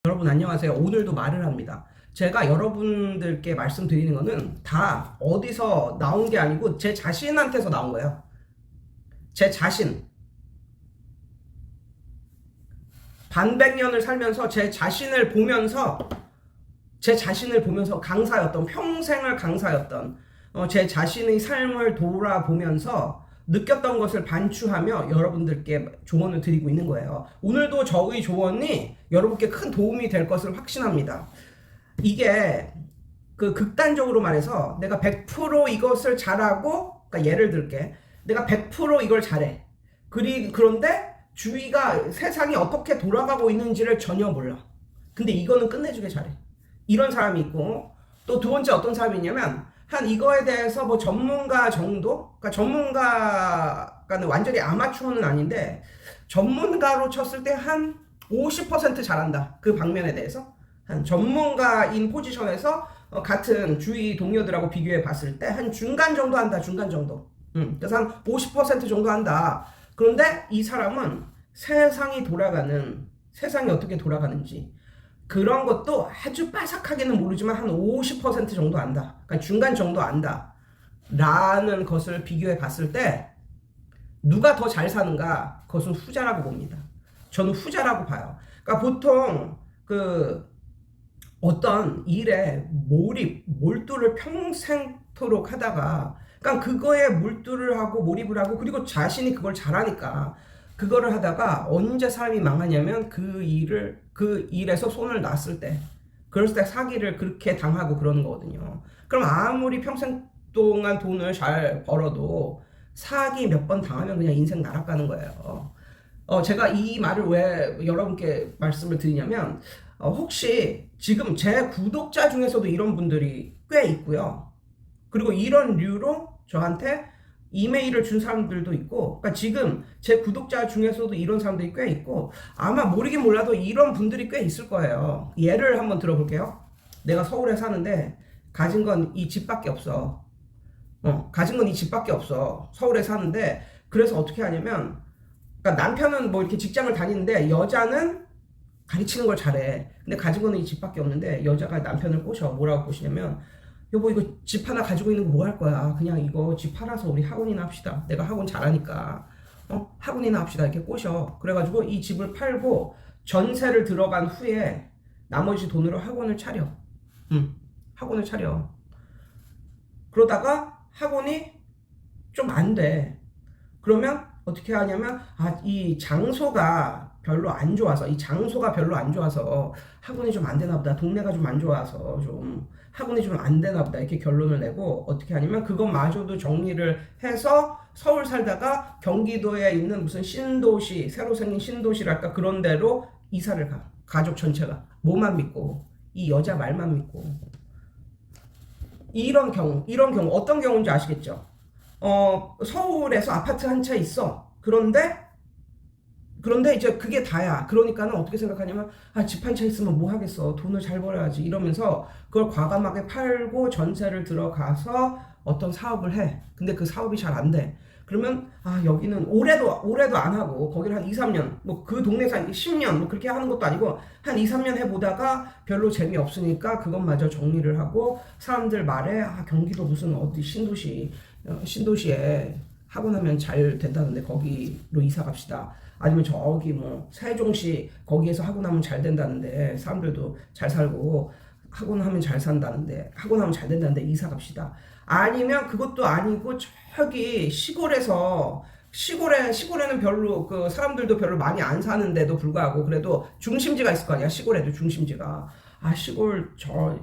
여러분 안녕하세요. 오늘도 말을 합니다. 제가 여러분들께 말씀드리는 거는 다 어디서 나온 게 아니고 제 자신한테서 나온 거예요. 제 자신. 반백년을 살면서 제 자신을 보면서 강사였던, 평생을 강사였던 제 자신의 삶을 돌아보면서 느꼈던 것을 반추하며 여러분들께 조언을 드리고 있는 거예요. 오늘도 저의 조언이 여러분께 큰 도움이 될 것을 확신합니다. 이게 그 극단적으로 말해서 내가 100% 이것을 잘하고, 그러니까 예를 들게 내가 100% 이걸 잘해. 그런데 주위가 세상이 어떻게 돌아가고 있는지를 전혀 몰라. 근데 이거는 끝내주게 잘해. 이런 사람이 있고, 또 두 번째 어떤 사람이 있냐면 한 이거에 대해서 뭐 전문가 정도? 그러니까 전문가는 완전히 아마추어는 아닌데 전문가로 쳤을 때 한 50% 잘한다. 그 방면에 대해서. 한 전문가인 포지션에서 같은 주위 동료들하고 비교해 봤을 때 한 중간 정도 한다. 중간 정도. 그래서 한 50% 정도 한다. 그런데 이 사람은 세상이 어떻게 돌아가는지 그런 것도 아주 빠삭하게는 모르지만 한 50% 정도 안다. 그러니까 중간 정도 안다. 라는 것을 비교해 봤을 때 누가 더 잘 사는가? 그것은 후자라고 봅니다. 저는 후자라고 봐요. 그러니까 보통 어떤 일에 몰두를 평생토록 하다가 그러니까 그거에 몰두를 하고 몰입을 하고 그리고 자신이 그걸 잘하니까 그거를 하다가 언제 사람이 망하냐면 그 일에서 손을 놨을 때, 그럴 때 사기를 그렇게 당하고 그러는 거거든요. 그럼 아무리 평생 동안 돈을 잘 벌어도 사기 몇 번 당하면 그냥 인생 날아가는 거예요. 제가 이 말을 왜 여러분께 말씀을 드리냐면, 혹시 지금 제 구독자 중에서도 이런 분들이 꽤 있고요. 그리고 이런 류로 저한테 이메일을 준 사람들도 있고, 그러니까 지금 제 구독자 중에서도 이런 사람들이 꽤 있고, 아마 모르긴 몰라도 이런 분들이 꽤 있을 거예요. 예를 한번 들어볼게요. 내가 서울에 사는데 가진 건 이 집밖에 없어. 가진 건 이 집밖에 없어. 서울에 사는데 그래서 어떻게 하냐면, 그러니까 남편은 뭐 이렇게 직장을 다니는데 여자는 가르치는 걸 잘해. 근데 가진 거는 이 집밖에 없는데 여자가 남편을 꼬셔. 뭐라고 꼬시냐면, 여보 이거 집 하나 가지고 있는 거 뭐 할 거야? 그냥 이거 집 팔아서 우리 학원이나 합시다. 내가 학원 잘하니까 학원이나 합시다. 이렇게 꼬셔. 그래가지고 이 집을 팔고 전세를 들어간 후에 나머지 돈으로 학원을 차려. 학원을 차려. 그러다가 학원이 좀 안 돼. 그러면 어떻게 하냐면 이 장소가 별로 안 좋아서 학원이 좀 안 되나 보다. 동네가 좀 안 좋아서 좀 학원이 좀 안 되나 보다. 이렇게 결론을 내고 어떻게 하냐면 그것마저도 정리를 해서 서울 살다가 경기도에 있는 무슨 신도시, 새로 생긴 신도시랄까 그런 데로 이사를 가. 가족 전체가. 뭐만 믿고 이 여자 말만 믿고. 이런 경우 어떤 경우인지 아시겠죠? 서울에서 아파트 한 채 있어. 그런데 이제 그게 다야. 그러니까는 어떻게 생각하냐면 집 한 채 있으면 뭐 하겠어. 돈을 잘 벌어야지. 이러면서 그걸 과감하게 팔고 전세를 들어가서 어떤 사업을 해. 근데 그 사업이 잘 안 돼. 그러면 여기는 올해도 안 하고 거기를 한 2, 3년 뭐 그 동네에서 한 10년 뭐 그렇게 하는 것도 아니고 한 2, 3년 해보다가 별로 재미없으니까 그것마저 정리를 하고 사람들 말에 경기도 무슨 어디 신도시에 학원하면 잘 된다는데 거기로 이사 갑시다. 아니면 저기 뭐 세종시 거기에서 학원하면 잘 된다는데 사람들도 잘 살고 학원하면 잘 산다는데 학원하면 잘 된다는데 이사 갑시다. 아니면 그것도 아니고 저기 시골에는 별로 그 사람들도 별로 많이 안 사는데도 불구하고 그래도 중심지가 있을 거 아니야. 시골에도 중심지가. 시골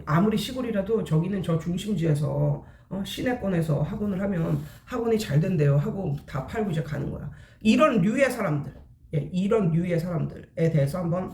아무리 시골이라도 저기는 저 중심지에서 시내권에서 학원을 하면 학원이 잘 된대요 하고 다 팔고 이제 가는 거야. 이런 류의 사람들에 대해서 한번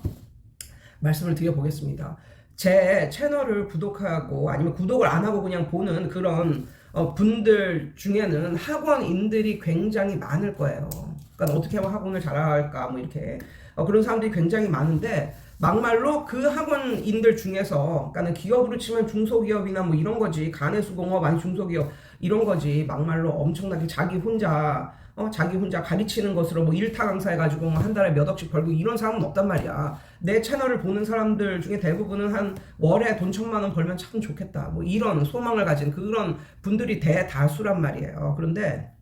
말씀을 드려보겠습니다. 제 채널을 구독하고 아니면 구독을 안 하고 그냥 보는 그런 분들 중에는 학원인들이 굉장히 많을 거예요. 그러니까 어떻게 하면 학원을 잘할까 뭐 이렇게 그런 사람들이 굉장히 많은데 막말로 그 학원인들 중에서, 그러니까 기업으로 치면 중소기업이나 뭐 이런 거지, 가내수공업 아니 중소기업 이런 거지, 막말로 엄청나게 자기 혼자 가르치는 것으로 뭐 일타 강사해가지고 뭐 한 달에 몇 억씩 벌고 이런 사람은 없단 말이야. 내 채널을 보는 사람들 중에 대부분은 한 월에 돈 1,000만 원 벌면 참 좋겠다, 뭐 이런 소망을 가진 그런 분들이 대다수란 말이에요. 그런데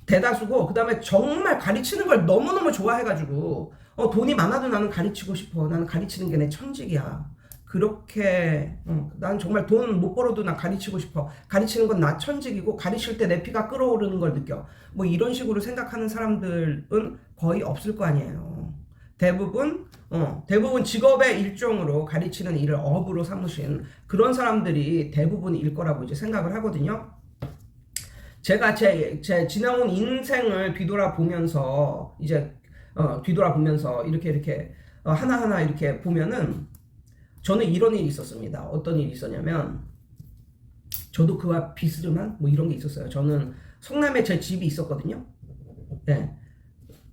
대다수고, 그 다음에 정말 가르치는 걸 너무너무 좋아해가지고 돈이 많아도 나는 가르치고 싶어. 나는 가르치는 게 내 천직이야. 그렇게 난 정말 돈 못 벌어도 나 가르치고 싶어. 가르치는 건 나 천직이고 가르칠 때 내 피가 끓어오르는 걸 느껴. 뭐 이런 식으로 생각하는 사람들은 거의 없을 거 아니에요. 대부분 직업의 일종으로 가르치는 일을 업으로 삼으신 그런 사람들이 대부분일 거라고 이제 생각을 하거든요. 제가 제 지나온 인생을 뒤돌아보면서 이렇게 하나하나 이렇게 보면은 저는 이런 일이 있었습니다. 어떤 일이 있었냐면, 저도 그와 비스름한 뭐 이런 게 있었어요. 저는 성남에 제 집이 있었거든요. 네.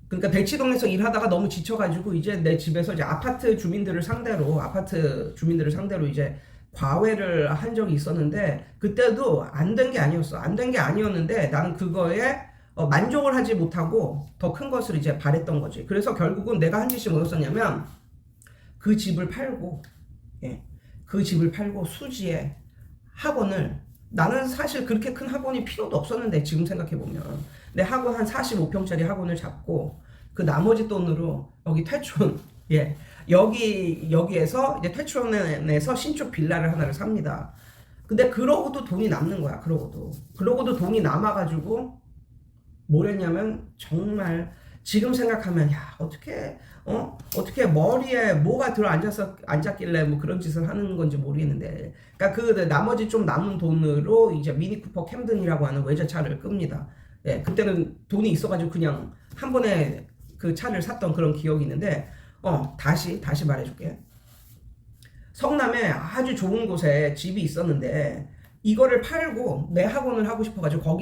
그러니까 대치동에서 일하다가 너무 지쳐가지고 이제 내 집에서 이제 아파트 주민들을 상대로 이제 과외를 한 적이 있었는데, 그때도 안 된 게 아니었어. 안 된 게 아니었는데 나는 그거에 만족을 하지 못하고 더 큰 것을 이제 바랬던 거지. 그래서 결국은 내가 한 짓이 뭐였었냐면, 그 집을 팔고, 그 집을 팔고 수지에 학원을, 나는 사실 그렇게 큰 학원이 필요도 없었는데 지금 생각해보면 내 학원 한 45평짜리 학원을 잡고 그 나머지 돈으로 여기 퇴촌, 여기에서 이제 퇴촌에서 신축 빌라를 하나를 삽니다. 근데 그러고도 돈이 남는 거야. 그러고도 돈이 남아가지고 뭘 했냐면, 정말 지금 생각하면 어떻게 머리에 뭐가 앉았길래 뭐 그런 짓을 하는 건지 모르겠는데, 그러니까 그 나머지 좀 남은 돈으로 이제 미니쿠퍼 캠든이라고 하는 외제차를 끕니다. 그때는 돈이 있어가지고 그냥 한 번에 그 차를 샀던 그런 기억이 있는데, 다시 말해줄게. 성남에 아주 좋은 곳에 집이 있었는데 이거를 팔고 내 학원을 하고 싶어가지고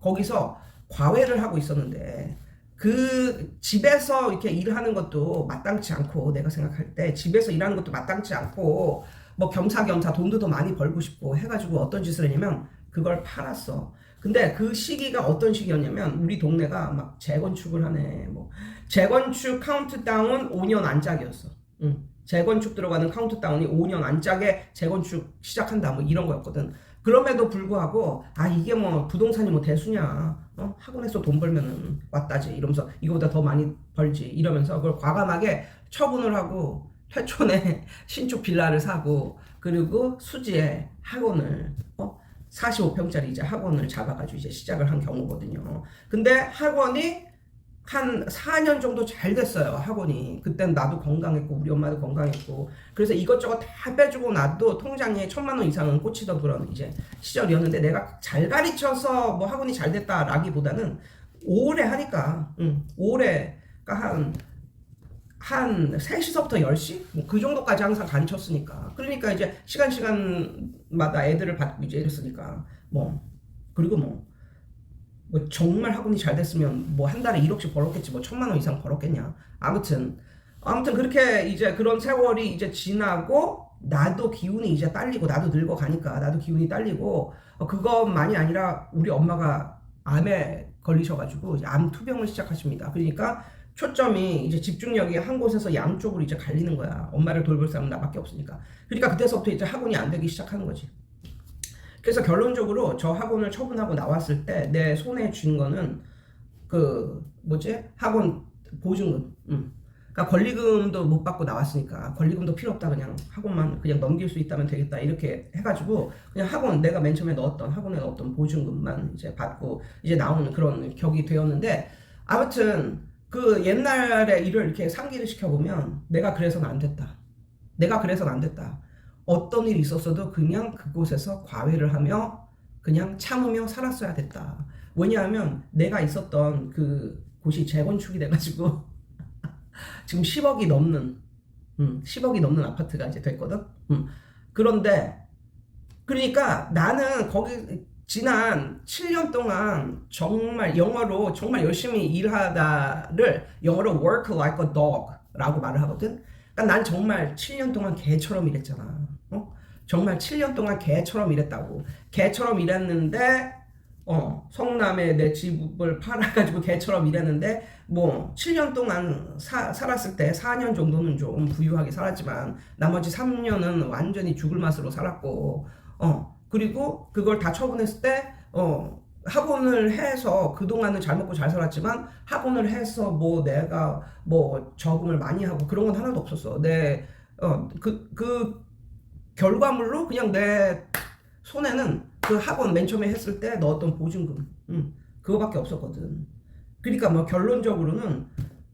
거기서 과외를 하고 있었는데, 그 집에서 이렇게 일하는 것도 마땅치 않고, 내가 생각할 때 집에서 일하는 것도 마땅치 않고, 뭐 겸사겸사 돈도 더 많이 벌고 싶고 해가지고 어떤 짓을 했냐면 그걸 팔았어. 근데 그 시기가 어떤 시기였냐면, 우리 동네가 막 재건축을 하네. 뭐 재건축 카운트다운 5년 안짝이었어. 재건축 들어가는 카운트다운이 5년 안짝에 재건축 시작한다, 뭐 이런 거였거든. 그럼에도 불구하고 이게 뭐 부동산이 뭐 대수냐, 학원에서 돈 벌면은 왔다지 이러면서 이거보다 더 많이 벌지 이러면서 그걸 과감하게 처분을 하고 퇴촌에 신축 빌라를 사고, 그리고 수지에 학원을 45평짜리 이제 학원을 잡아가지고 이제 시작을 한 경우거든요. 근데 학원이 한 4년 정도 잘 됐어요. 학원이. 그땐 나도 건강했고 우리 엄마도 건강했고, 그래서 이것저것 다 빼주고 나도 통장에 1,000만 원 이상은 꽂히던 그런 이제 시절이었는데, 내가 잘 가르쳐서 뭐 학원이 잘 됐다라기보다는 오래 하니까, 오래가 한 3시서부터 10시? 뭐 그 정도까지 항상 가르쳤으니까. 그러니까 이제 시간마다 애들을 받고 이제 이랬으니까. 그리고 정말 학원이 잘 됐으면 뭐 한 달에 1억씩 벌었겠지, 뭐 1,000만 원 이상 벌었겠냐. 아무튼 그렇게 이제 그런 세월이 이제 지나고, 나도 기운이 이제 딸리고, 나도 늙어가니까 나도 기운이 딸리고, 그것만이 아니라 우리 엄마가 암에 걸리셔가지고 암 투병을 시작하십니다. 그러니까 초점이 이제 집중력이 한 곳에서 양쪽으로 이제 갈리는 거야. 엄마를 돌볼 사람은 나밖에 없으니까. 그러니까 그때서부터 이제 학원이 안 되기 시작하는 거지. 그래서 결론적으로 저 학원을 처분하고 나왔을 때 내 손에 쥔 거는 학원 보증금. 그러니까 권리금도 못 받고 나왔으니까 권리금도 필요 없다, 그냥 학원만 그냥 넘길 수 있다면 되겠다 이렇게 해가지고 그냥 학원, 내가 맨 처음에 학원에 넣었던 보증금만 이제 받고 이제 나오는 그런 격이 되었는데, 아무튼 그 옛날의 일을 이렇게 상기를 시켜보면 내가 그래서는 안 됐다. 어떤 일이 있었어도 그냥 그곳에서 과외를 하며 그냥 참으며 살았어야 됐다. 왜냐하면 내가 있었던 그 곳이 재건축이 돼가지고 지금 10억이 넘는 아파트가 이제 됐거든. 그런데 그러니까 나는 거기 지난 7년 동안 정말 영어로 정말 열심히 일하다를 영어로 work like a dog, 라고 말을 하거든. 그러니까 난 정말 7년 동안 개처럼 일했잖아. 정말 7년 동안 개처럼 일했다고. 개처럼 일했는데 성남에 내 집을 팔아가지고 개처럼 일했는데 뭐 7년 동안 살았을 때 4년 정도는 좀 부유하게 살았지만 나머지 3년은 완전히 죽을 맛으로 살았고 그리고 그걸 다 처분했을 때 학원을 해서 그동안은 잘 먹고 잘 살았지만 학원을 해서 뭐 내가 뭐 저금을 많이 하고 그런 건 하나도 없었어. 그 결과물로 그냥 내 손에는 그 학원 맨 처음에 했을 때 넣었던 보증금 그거밖에 없었거든. 그러니까 뭐 결론적으로는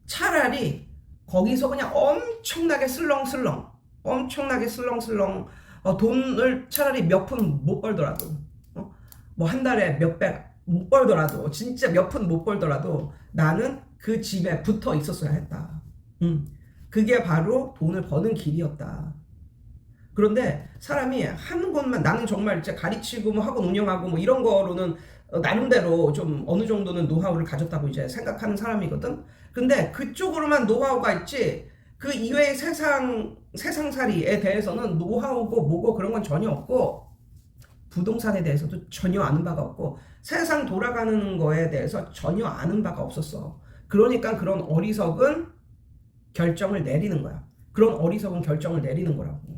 차라리 거기서 그냥 엄청나게 슬렁슬렁 돈을 차라리 몇 푼 못 벌더라도 뭐 한 달에 몇백 못 벌더라도 진짜 몇 푼 못 벌더라도 나는 그 집에 붙어 있었어야 했다. 그게 바로 돈을 버는 길이었다. 그런데 사람이 하는 것만 나는 정말 이제 가르치고 뭐 학원 운영하고 뭐 이런 거로는 나름대로 좀 어느 정도는 노하우를 가졌다고 이제 생각하는 사람이거든. 근데 그쪽으로만 노하우가 있지 그 이외의 세상살이에 대해서는 노하우고 뭐고 그런 건 전혀 없고 부동산에 대해서도 전혀 아는 바가 없고 세상 돌아가는 거에 대해서 전혀 아는 바가 없었어. 그러니까 그런 어리석은 결정을 내리는 거야. 그런 어리석은 결정을 내리는 거라고.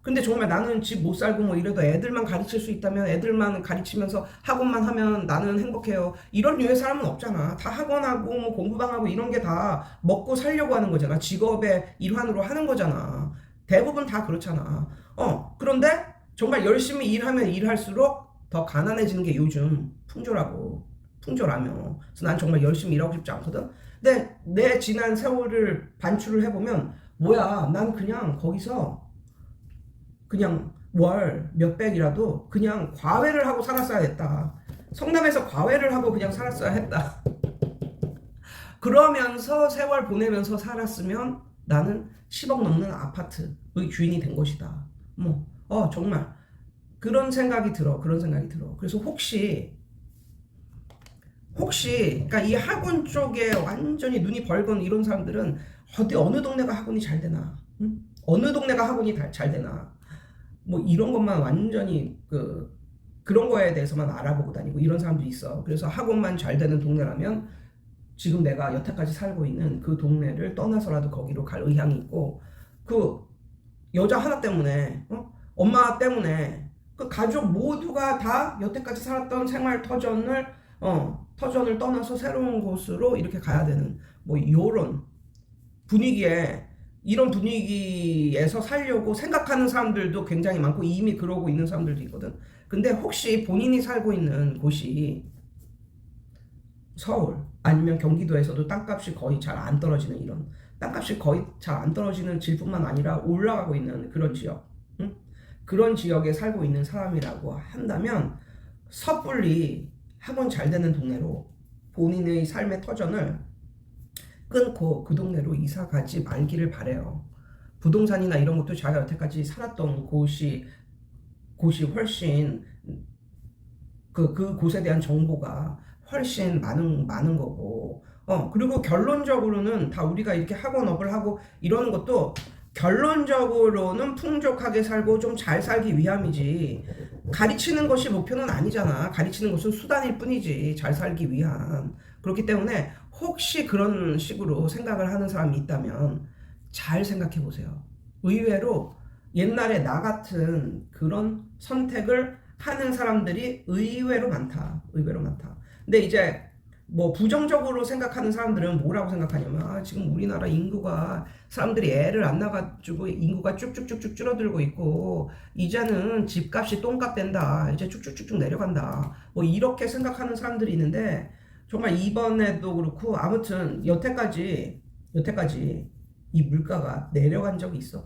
근데 정말 나는 집 못 살고 뭐 이래도 애들만 가르칠 수 있다면 애들만 가르치면서 학원만 하면 나는 행복해요. 이런 류의 사람은 없잖아. 다 학원하고 뭐 공부방하고 이런 게 다 먹고 살려고 하는 거잖아. 직업의 일환으로 하는 거잖아. 대부분 다 그렇잖아. 그런데 정말 열심히 일하면 일할수록 더 가난해지는 게 요즘 풍조라며. 그래서 난 정말 열심히 일하고 싶지 않거든. 근데 내 지난 세월을 반추를 해보면 뭐야, 난 그냥 거기서 그냥 월 몇백이라도 그냥 과외를 하고 살았어야 했다. 성남에서 과외를 하고 그냥 살았어야 했다. 그러면서 세월 보내면서 살았으면 나는 10억 넘는 아파트의 주인이 된 것이다. 정말 그런 생각이 들어. 그래서 혹시 그러니까 이 학원 쪽에 완전히 눈이 벌건 이런 사람들은 어느 동네가 학원이 잘 되나? 응? 어느 동네가 학원이 잘 되나? 뭐 이런 것만 완전히 그런 거에 대해서만 알아보고 다니고 이런 사람도 있어. 그래서 학원만 잘 되는 동네라면 지금 내가 여태까지 살고 있는 그 동네를 떠나서라도 거기로 갈 의향이 있고 그 여자 하나 때문에 엄마 때문에 그 가족 모두가 다 여태까지 살았던 생활 터전을 떠나서 새로운 곳으로 이렇게 가야 되는 뭐 이런 분위기에서 살려고 생각하는 사람들도 굉장히 많고 이미 그러고 있는 사람들도 있거든. 근데 혹시 본인이 살고 있는 곳이 서울 아니면 경기도에서도 땅값이 거의 잘 안 떨어지는 이런 땅값이 거의 잘 안 떨어지는 질뿐만 아니라 올라가고 있는 그런 지역, 그런 지역에 살고 있는 사람이라고 한다면 섣불리 학원 잘 되는 동네로 본인의 삶의 터전을 끊고 그 동네로 이사 가지 말기를 바래요. 부동산이나 이런 것도 자기가 여태까지 살았던 곳이 훨씬 그 곳에 대한 정보가 훨씬 많은 거고 그리고 결론적으로는 다 우리가 이렇게 학원업을 하고 이러는 것도 결론적으로는 풍족하게 살고 좀 잘 살기 위함이지 가르치는 것이 목표는 아니잖아. 가르치는 것은 수단일 뿐이지 잘 살기 위한. 그렇기 때문에 혹시 그런 식으로 생각을 하는 사람이 있다면 잘 생각해 보세요. 의외로 옛날에 나 같은 그런 선택을 하는 사람들이 의외로 많다. 근데 이제 뭐 부정적으로 생각하는 사람들은 뭐라고 생각하냐면 지금 우리나라 인구가 사람들이 애를 안 낳아가지고 인구가 쭉쭉쭉쭉 줄어들고 있고 이제는 집값이 똥값 된다. 이제 쭉쭉쭉쭉 내려간다. 뭐 이렇게 생각하는 사람들이 있는데 정말 이번에도 그렇고 아무튼 여태까지 이 물가가 내려간 적이 있어.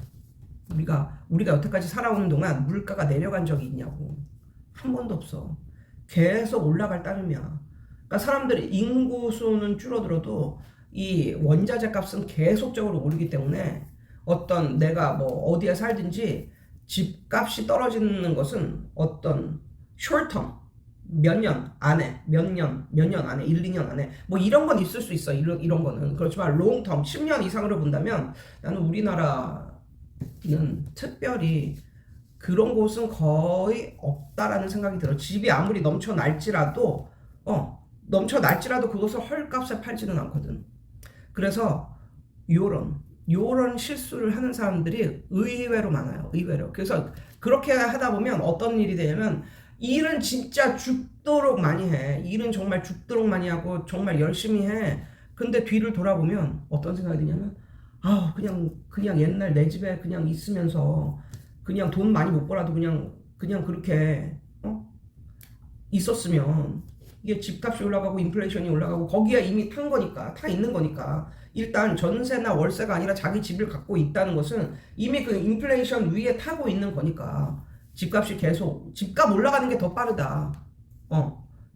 우리가 여태까지 살아오는 동안 물가가 내려간 적이 있냐고. 한 번도 없어. 계속 올라갈 따름이야. 그러니까 사람들이 인구수는 줄어들어도 이 원자재 값은 계속적으로 오르기 때문에 어떤 내가 뭐 어디에 살든지 집값이 떨어지는 것은 어떤 short term 몇 년 안에, 몇 년 안에, 1, 2년 안에, 뭐 이런 건 있을 수 있어. 이런 거는. 그렇지만 롱텀, 10년 이상으로 본다면 나는 우리나라는 특별히 그런 곳은 거의 없다라는 생각이 들어. 집이 아무리 넘쳐날지라도, 넘쳐날지라도 그것을 헐값에 팔지는 않거든. 그래서 요런 실수를 하는 사람들이 의외로 많아요. 의외로. 그래서 그렇게 하다 보면 어떤 일이 되냐면 일은 진짜 죽도록 많이 해. 일은 정말 죽도록 많이 하고 정말 열심히 해. 근데 뒤를 돌아보면 어떤 생각이 드냐면 그냥 옛날 내 집에 그냥 있으면서 그냥 돈 많이 못 벌어도 그냥 그렇게 있었으면 이게 집값이 올라가고 인플레이션이 올라가고 거기에 이미 탄 거니까 타 있는 거니까 일단 전세나 월세가 아니라 자기 집을 갖고 있다는 것은 이미 그 인플레이션 위에 타고 있는 거니까 집값이 계속 집값 올라가는 게 더 빠르다.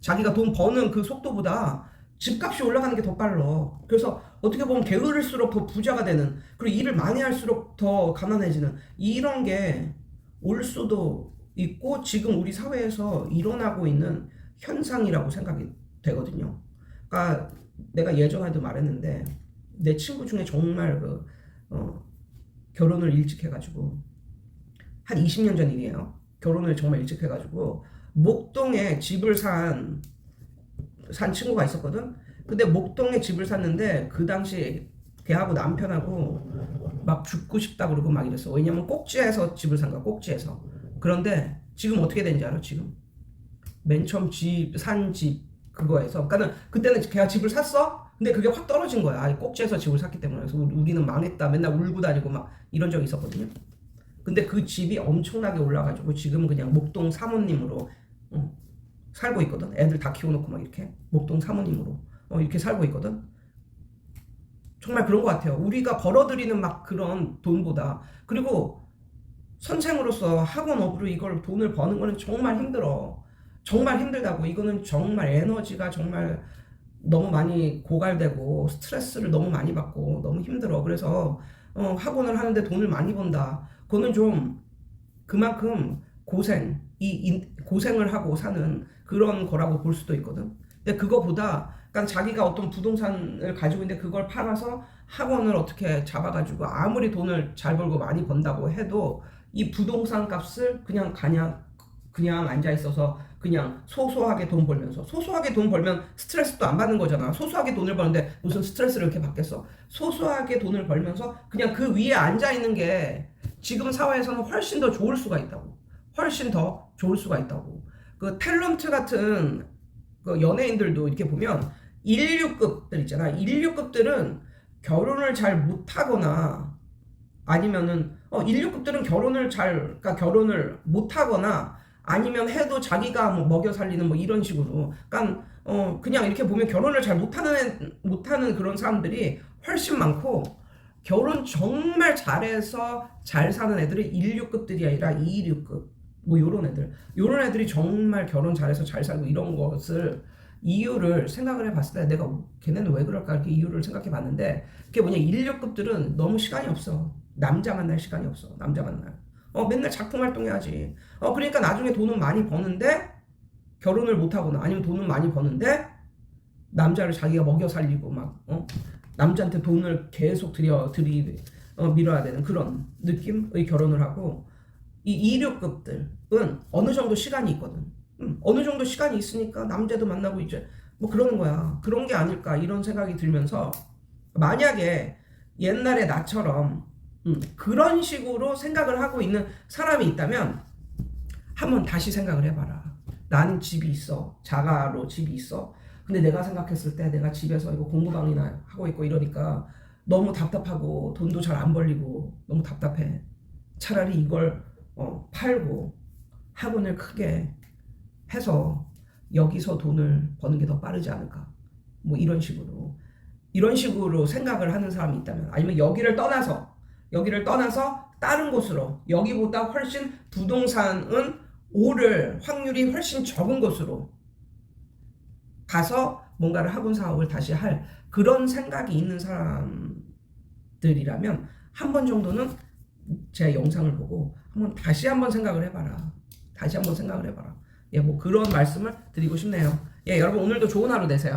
자기가 돈 버는 그 속도보다 집값이 올라가는 게 더 빨라. 그래서 어떻게 보면 게으를수록 더 부자가 되는, 그리고 일을 많이 할수록 더 가난해지는 이런 게 올 수도 있고 지금 우리 사회에서 일어나고 있는 현상이라고 생각이 되거든요. 그러니까 내가 예전에도 말했는데 내 친구 중에 정말 결혼을 일찍 해가지고 한 20년 전 일이에요. 결혼을 정말 일찍 해가지고 목동에 집을 산 친구가 있었거든. 근데 목동에 집을 샀는데 그 당시 걔하고 남편하고 막 죽고 싶다 그러고 막 이랬어. 왜냐면 꼭지에서 집을 산 거야. 꼭지에서. 그런데 지금 어떻게 된지 알아? 지금 맨 처음 산 집 그거에서, 그러니까는 그때는 걔가 집을 샀어. 근데 그게 확 떨어진 거야. 꼭지에서 집을 샀기 때문에. 그래서 우리는 망했다. 맨날 울고 다니고 막 이런 적이 있었거든요. 근데 그 집이 엄청나게 올라가지고 지금은 그냥 목동 사모님으로 살고 있거든. 애들 다 키워놓고 막 이렇게 목동 사모님으로 이렇게 살고 있거든. 정말 그런 것 같아요. 우리가 벌어들이는 막 그런 돈보다, 그리고 선생으로서 학원업으로 이걸 돈을 버는 거는 정말 힘들어. 정말 힘들다고. 이거는 정말 에너지가 정말 너무 많이 고갈되고 스트레스를 너무 많이 받고 너무 힘들어. 그래서 학원을 하는데 돈을 많이 번다. 그거는 좀 그만큼 고생을 하고 사는 그런 거라고 볼 수도 있거든. 근데 그거보다 그러니까 자기가 어떤 부동산을 가지고 있는데 그걸 팔아서 학원을 어떻게 잡아가지고 아무리 돈을 잘 벌고 많이 번다고 해도 이 부동산 값을 그냥 앉아 있어서 그냥 소소하게 돈 벌면 스트레스도 안 받는 거잖아. 소소하게 돈을 버는데 무슨 스트레스를 이렇게 받겠어. 소소하게 돈을 벌면서 그냥 그 위에 앉아 있는 게 지금 사회에서는 훨씬 더 좋을 수가 있다고. 훨씬 더 좋을 수가 있다고. 그 탤런트 같은 그 연예인들도 이렇게 보면 1류급들 있잖아. 1류급들은 결혼을 잘 못하거나 아니면은 1류급들은 그러니까 결혼을 못하거나 아니면 해도 자기가 뭐 먹여 살리는 뭐 이런 식으로, 그러니까 그냥 이렇게 보면 결혼을 잘 못하는 그런 사람들이 훨씬 많고, 결혼 정말 잘해서 잘 사는 애들은 1류급들이 아니라 2류급 뭐 요런 애들이 정말 결혼 잘해서 잘 살고 이런 것을 이유를 생각을 해봤을 때 내가 걔네는 왜 그럴까 이렇게 이유를 생각해 봤는데, 그게 뭐냐, 1류급들은 너무 시간이 없어. 남자 만날 시간이 없어. 남자 만날. 맨날 작품 활동해야지. 그러니까 나중에 돈은 많이 버는데 결혼을 못 하거나 아니면 돈은 많이 버는데 남자를 자기가 먹여 살리고 막 남자한테 돈을 계속 밀어야 되는 그런 느낌의 결혼을 하고, 이 2류급들은 어느 정도 시간이 있거든. 어느 정도 시간이 있으니까 남자도 만나고 이제 뭐 그러는 거야. 그런 게 아닐까 이런 생각이 들면서, 만약에 옛날에 나처럼 그런 식으로 생각을 하고 있는 사람이 있다면 한번 다시 생각을 해봐라. 나는 집이 있어. 자가로 집이 있어. 근데 내가 생각했을 때 내가 집에서 이거 공부방이나 하고 있고 이러니까 너무 답답하고 돈도 잘 안 벌리고 너무 답답해. 차라리 이걸 팔고 학원을 크게 해서 여기서 돈을 버는 게 더 빠르지 않을까. 뭐 이런 식으로 생각을 하는 사람이 있다면, 아니면 여기를 떠나서 다른 곳으로, 여기보다 훨씬 부동산은 오를 확률이 훨씬 적은 곳으로 가서 뭔가를 학원 사업을 다시 할 그런 생각이 있는 사람들이라면 한 번 정도는 제 영상을 보고 다시 한번 생각을 해봐라. 예, 뭐 그런 말씀을 드리고 싶네요. 예, 여러분 오늘도 좋은 하루 되세요.